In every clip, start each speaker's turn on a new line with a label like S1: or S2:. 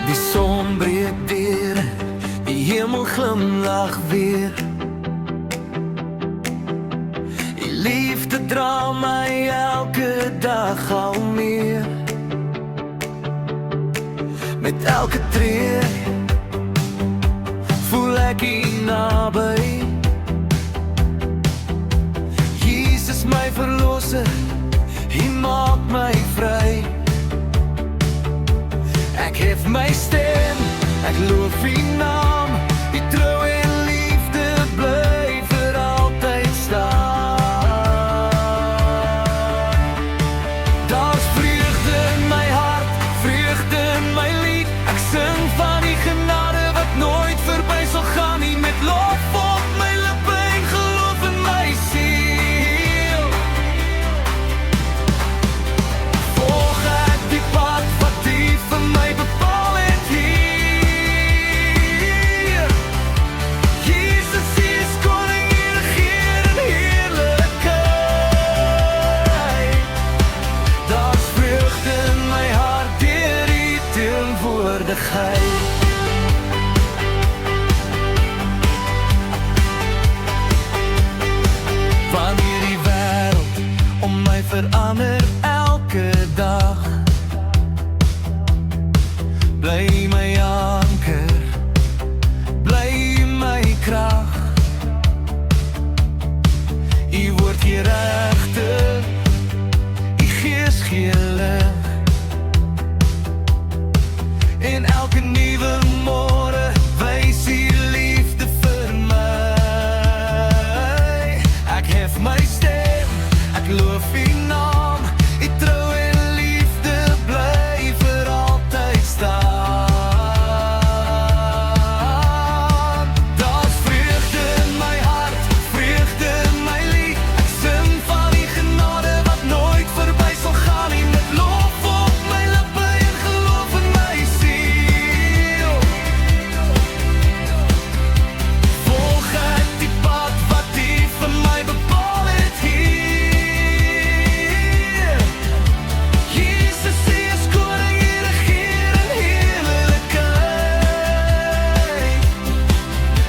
S1: Die son breek deur, die hemel glimlag weer. Die liefde dra my elke dag al meer. Met elke tree voel ek hier naby. Jesus my verlosser, hy maak my vry. Ek hef my stem, ek loof die naam, die trou en liefde bly vir altyd staan. Daar's vreugde in my hart, vreugde in my lied. Ek sing van die genade wat nooit verby sal gaan nie, met lof op my lippe en geloof in my siel. Volg ek die pad wat die vir my bepaal het hier. Jesus is koning, hy regeer in heerlikheid. Daar's vreugde in my hart deur die teenwoordigheid. Wanneer die wêreld om my verander elke dag, bly my anker, bly my krag. U word hier regter, u gees gee lig. En elke nuwe môre wys u liefde vir my. Ek hef my stem, ek loof u naam, u trou en liefde bly vir altyd staan. Daar's vreugde in my hart, vreugde in my lied. Ek sing van die genade wat nooit verby sal gaan nie, met lof op my lippe en geloof in my siel. Volg ek die pad wat U vir my bepaal het hier. Jesus is koning, hy regeer in heerlikheid.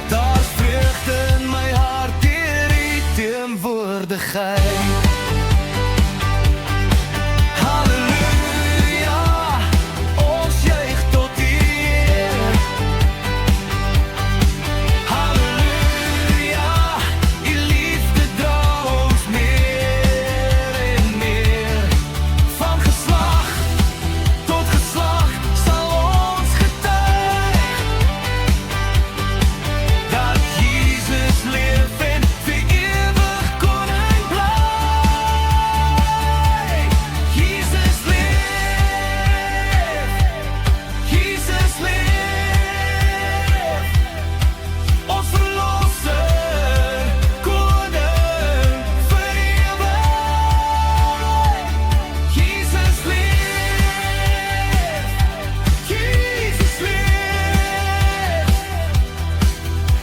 S1: Daar's vreugde in my hart deur U teenwoordigheid. Halleluja, ons juig tot U eer. Halleluja, U liefde dra ons meer en meer. Van geslag tot geslag sal ons getuig dat Jesus leef en vir ewig koning bly. Jesus leef, Jesus leef, ons verlosser, koning vir ewig. Jesus leef, Jesus leef,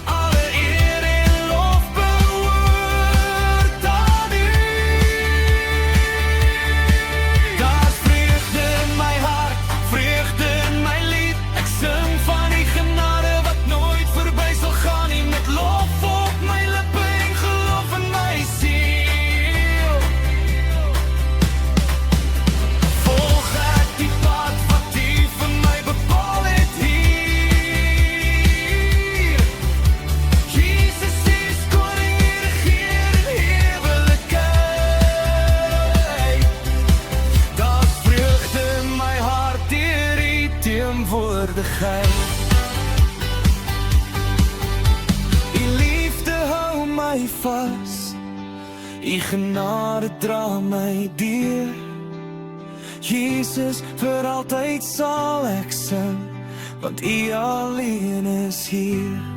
S1: alle eer en lof behoort aan U. Daar's vreugde in my hart, vreugde in my lied. Ek sing van die genade wat nooit verby sal gaan nie, met lof op my lippe en geloof in my siel. Volg ek die pad wat U vir my bepaal het hier. Jesus is koning, hy regeer in heerlikheid. Daar's vreugde in my hart deur U teenwoordigheid. U liefde hou my vas, U genade dra my deur. Jesus, vir altyd sal ek sing, want U alleen is hier.